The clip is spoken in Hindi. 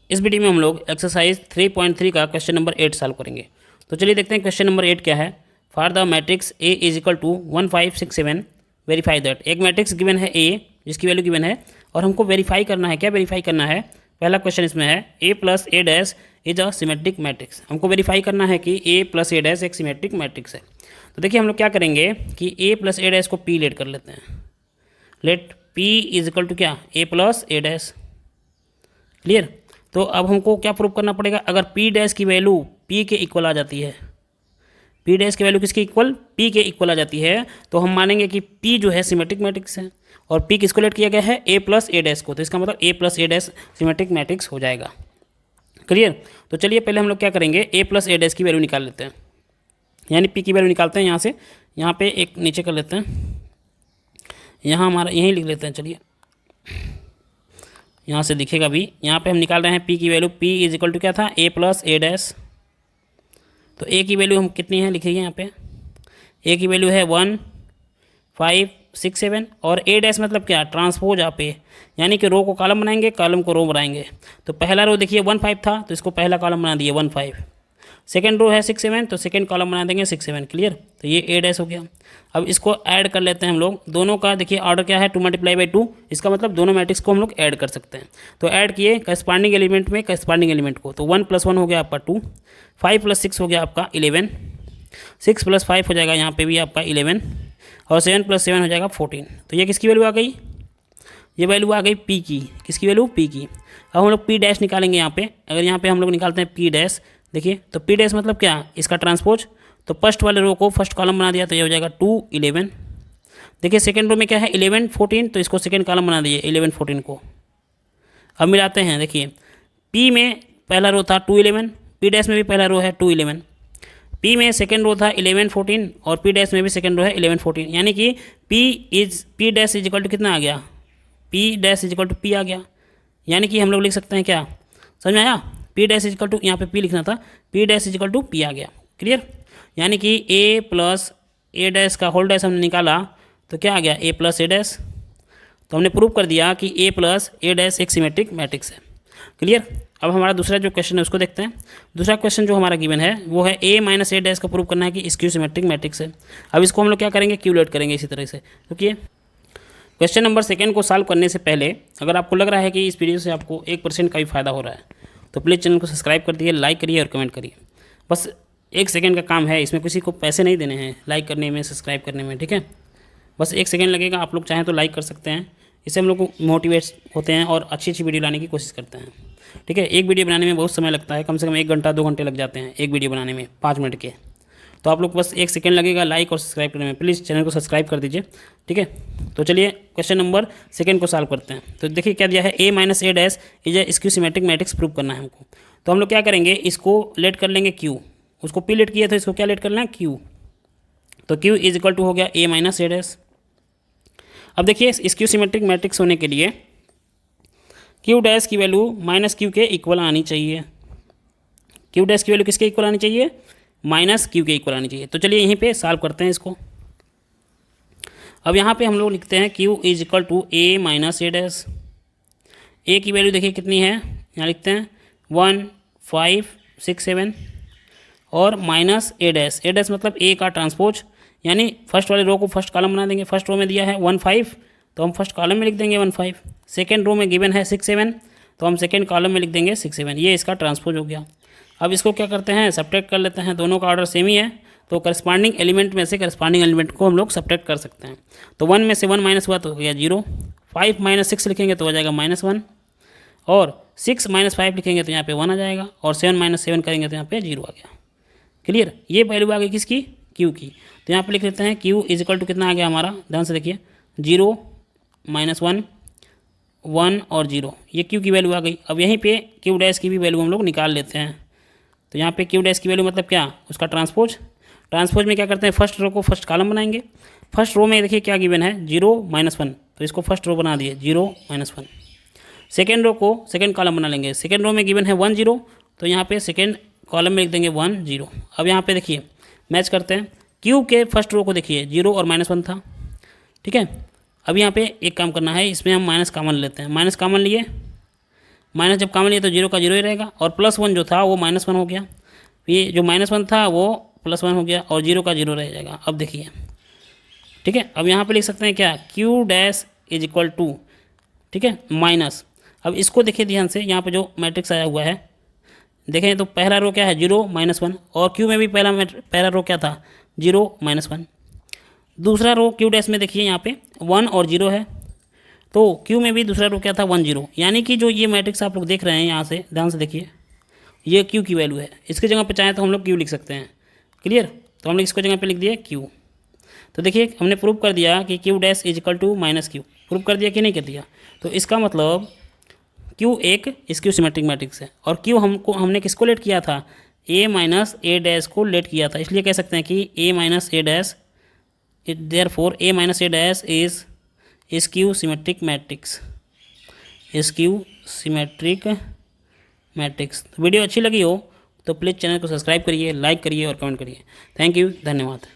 इस वीडियो में हम लोग एक्सरसाइज 3.3 का क्वेश्चन नंबर 8 सॉल्व करेंगे। तो चलिए देखते हैं क्वेश्चन नंबर 8 क्या है। For the matrix A is equal to 1 5 6 7 verify that. एक मैट्रिक्स गिवन है ए, जिसकी वैल्यू गिवन है और हमको वेरीफाई करना है। क्या वेरीफाई करना है? पहला क्वेश्चन इसमें है A plus A dash is a symmetric matrix. हमको वेरीफाई करना है कि ए प्लस ए डैश एक सिमेट्रिक मैट्रिक्स है। तो देखिए हम लोग क्या करेंगे कि ए प्लस ए डैश को पी लेट कर लेते हैं। Let P is equal to क्या, A plus A dash. Clear. तो अब हमको क्या प्रूव करना पड़ेगा? अगर पी डैश की वैल्यू पी के इक्वल आ जाती है, पी डैश की वैल्यू किसके इक्वल? पी के इक्वल आ जाती है, तो हम मानेंगे कि पी जो है सिमेट्रिक मैट्रिक्स है। और पी किसको लेट किया गया है? ए प्लस ए डैश को। तो इसका मतलब ए plus A dash symmetric matrix हो जाएगा। क्लियर। तो चलिए पहले हम लोग क्या करेंगे, ए प्लस ए डैश की वैल्यू निकाल लेते हैं, यानी पी की वैल्यू निकालते हैं यहाँ से। यहाँ पे एक नीचे कर लेते हैं, यहाँ हमारा यहीं लिख लेते हैं। चलिए यहाँ से दिखेगा भी, यहाँ पे हम निकाल रहे हैं पी की value. P is equal to क्या था? A plus A dash. तो ए की वैल्यू हम कितनी है लिखिए यहाँ पे। ए की वैल्यू है 1 5 6 7 और ए डैश मतलब क्या? ट्रांसपोज आप ए, यानी कि रो को कॉलम बनाएंगे, कॉलम को रो बनाएंगे। तो पहला रो देखिए 1 5 था, तो इसको पहला कॉलम बना दिए 1 5। सेकेंड रो है 6 7, तो सेकेंड कॉलम बना देंगे 6 7। क्लियर। तो ये ए डैश हो गया। अब इसको ऐड कर लेते हैं हम लोग। दोनों का देखिए ऑर्डर क्या है? 2 मल्टीप्लाई बाई 2। इसका मतलब दोनों मैट्रिक्स को हम लोग ऐड कर सकते हैं। तो ऐड किए करस्पॉन्डिंग एलिमेंट में करस्पॉन्डिंग एलिमेंट को। तो 1 + 1 हो गया आपका 2, 5 + 6 हो गया आपका 11, 6 + 5 हो जाएगा यहाँ पे भी आपका 11, और 7 + 7 हो जाएगा 14। तो ये किसकी वैल्यू आ गई? ये वैल्यू आ गई पी की। किसकी वैल्यू? पी की। अब हम लोग पी डैश निकालेंगे यहाँ पे। अगर यहाँ पे हम लोग निकालते हैं पी डैश, देखिए तो पी डैश मतलब क्या? इसका ट्रांसपोज। तो फर्स्ट वाले रो को फर्स्ट कॉलम बना दिया, तो ये हो जाएगा 2 11। देखिए सेकेंड रो में क्या है? 11 14, तो इसको सेकेंड कॉलम बना दिए 11 14 को। अब मिलाते हैं। देखिए पी में पहला रो था 2 11, पी डैश में भी पहला रो है 2 11। पी में सेकेंड रो था 11 14 और पी डैश में भी सेकेंड रो है 11 14, यानी कि P dash is equal to कितना आ गया? P dash is equal to P आ गया। यानी कि हम लोग लिख सकते हैं क्या? समझ में आया? P dash is equal to, यहाँ पे पी लिखना था, P dash is equal to P आ गया। क्लियर। यानी कि ए प्लस ए डैश का होल डैश हमने निकाला, तो क्या आ गया? A plus A dash. तो हमने प्रूव कर दिया कि ए प्लस ए डैश एक सिमेट्रिक मैट्रिक्स है। क्लियर। अब हमारा दूसरा जो क्वेश्चन है उसको देखते हैं। दूसरा क्वेश्चन जो हमारा गिवन है वो है ए माइनस ए डैश का प्रूव करना है कि स्क्यू सिमेट्रिक मैट्रिक्स है। अब इसको हम लोग क्या करेंगे? क्यूलेट करेंगे इसी तरह से। क्योंकि क्वेश्चन नंबर सेकेंड को सॉल्व करने से पहले अगर आपको लग रहा है कि इस वीडियो से आपको 1% का भी फायदा हो रहा है, तो प्लीज़ चैनल को सब्सक्राइब कर दिए, लाइक करिए और कमेंट करिए। बस 1 सेकेंड का काम है, इसमें किसी को पैसे नहीं देने हैं लाइक करने में, सब्सक्राइब करने में। ठीक है, बस 1 सेकेंड लगेगा। आप लोग चाहें तो लाइक कर सकते हैं, इससे हम लोग को मोटिवेट होते हैं और अच्छी अच्छी वीडियो लाने की कोशिश करते हैं। ठीक है, एक वीडियो बनाने में बहुत समय लगता है, कम से कम 1 घंटा 2 घंटे लग जाते हैं एक वीडियो बनाने में 5 मिनट के। तो आप लोग बस 1 सेकेंड लगेगा लाइक और सब्सक्राइब करने में, प्लीज़ चैनल को सब्सक्राइब कर दीजिए। ठीक है, तो चलिए क्वेश्चन नंबर सेकेंड को सॉल्व करते हैं। तो देखिए क्या दिया है, A minus A dash is a skew symmetric matrix prove करना है हमको। तो हम लोग क्या करेंगे, इसको लेट कर लेंगे क्यू। उसको पी लेट किया तो इसको क्या लेट कर लेना है? क्यू। तो क्यू इज इक्वल टू हो गया ए माइनस ए डैश। अब देखिए स्क्यू सिमेट्रिक मैट्रिक्स होने के लिए क्यू डैश की वैल्यू माइनस क्यू के इक्वल आनी चाहिए। क्यू डैश की वैल्यू किसके इक्वल आनी चाहिए? माइनस क्यू के इक्वल आनी चाहिए। तो चलिए यहीं पे सॉल्व करते हैं इसको। अब यहाँ पे हम लोग लिखते हैं Q is equal to A minus A dash. A की वैल्यू देखिए कितनी है, यहाँ लिखते हैं 1 5 6 7 और minus A dash. A dash मतलब ए का ट्रांसपोज, यानी फर्स्ट वाले रो को फर्स्ट कॉलम बना देंगे। फर्स्ट रो में दिया है 1 5, तो हम फर्स्ट कॉलम में लिख देंगे 1 5। सेकेंड रो में गिवन है 6 7, तो हम सेकेंड कॉलम में लिख देंगे 6 7। ये इसका ट्रांसपोज हो गया। अब इसको क्या करते हैं, सब्ट्रैक्ट कर लेते हैं। दोनों का ऑर्डर सेम ही है, तो करस्पॉन्डिंग एलिमेंट में से करस्पॉन्डिंग एलिमेंट को हम लोग सब्ट्रैक्ट कर सकते हैं। तो 1 में से 1 माइनस हुआ तो हो गया 0, 5 माइनस 6 लिखेंगे तो हो जाएगा -1, और 6 माइनस 5 लिखेंगे तो यहाँ पे 1 आ जाएगा, और 7 माइनस 7 करेंगे तो यहाँ पे 0 आ गया। क्लियर। ये वैल्यू आ गई किसकी? क्यू की। तो यहाँ पे लिख लेते हैं क्यू इज इक्वल टू कितना आ गया हमारा, ध्यान से देखिए 0 -1 1 और 0, ये क्यू की वैल्यू आ गई। अब यहीं पे क्यू डैश की भी वैल्यू हम लोग निकाल लेते हैं। तो यहाँ पे क्यू डैश की वैल्यू मतलब क्या? उसका ट्रांसपोज। ट्रांसपोज में क्या करते हैं, फर्स्ट रो को फर्स्ट कॉलम बनाएंगे। फर्स्ट रो में देखिए क्या गिवन है 0 -1, तो इसको फर्स्ट रो बना दिए 0 -1। सेकेंड रो को सेकेंड कॉलम बना लेंगे। सेकेंड रो में गिवन है 1 0, तो यहाँ पे सेकेंड कॉलम में लिख देंगे 1 0। अब यहाँ पे देखिए मैच करते हैं, क्यू के फर्स्ट रो को देखिए 0 और -1 था। ठीक है, अब यहाँ पे एक काम करना है, इसमें हम माइनस कॉमन लेते हैं। माइनस कॉमन लिए, माइनस जब कॉमन लिया तो जीरो का जीरो ही रहेगा, और +1 जो था वो -1 हो गया, ये जो -1 था वो +1 हो गया, और जीरो का जीरो रह जाएगा। अब देखिए, ठीक है, अब यहाँ पे लिख सकते हैं क्या, Q dash is equal to, ठीक है, माइनस। अब इसको देखिए ध्यान से, यहाँ पे जो मैट्रिक्स आया हुआ है देखें तो पहला रो क्या है, 0 -1, और Q में भी पहला रो क्या था, 0 -1। दूसरा रो Q डैश में देखिए यहाँ पे 1 और 0 है, तो Q में भी दूसरा रो क्या था, 1 0। यानी कि जो ये मैट्रिक्स आप लोग देख रहे हैं यहाँ से ध्यान से देखिए, ये Q की वैल्यू है। इसकी जगह पे चाहें तो हम लोग Q लिख सकते हैं, क्लियर। तो हम लोग इसको जगह पे लिख दिया Q। तो देखिए हमने प्रूव कर दिया कि Q dash is equal to -Q, prove कर दिया कि नहीं कर दिया। तो इसका मतलब Q एक स्क्यू सिमेट्रिक मैट्रिक्स है, और Q हमने किसको लेट किया था, A माइनस ए डैश को लेट किया था, इसलिए कह सकते हैं कि A minus A dash, therefore A minus A dash is skew symmetric matrix, skew symmetric matrix. तो वीडियो अच्छी लगी हो तो प्लीज़ चैनल को सब्सक्राइब करिए, लाइक करिए और कमेंट करिए। थैंक यू, धन्यवाद।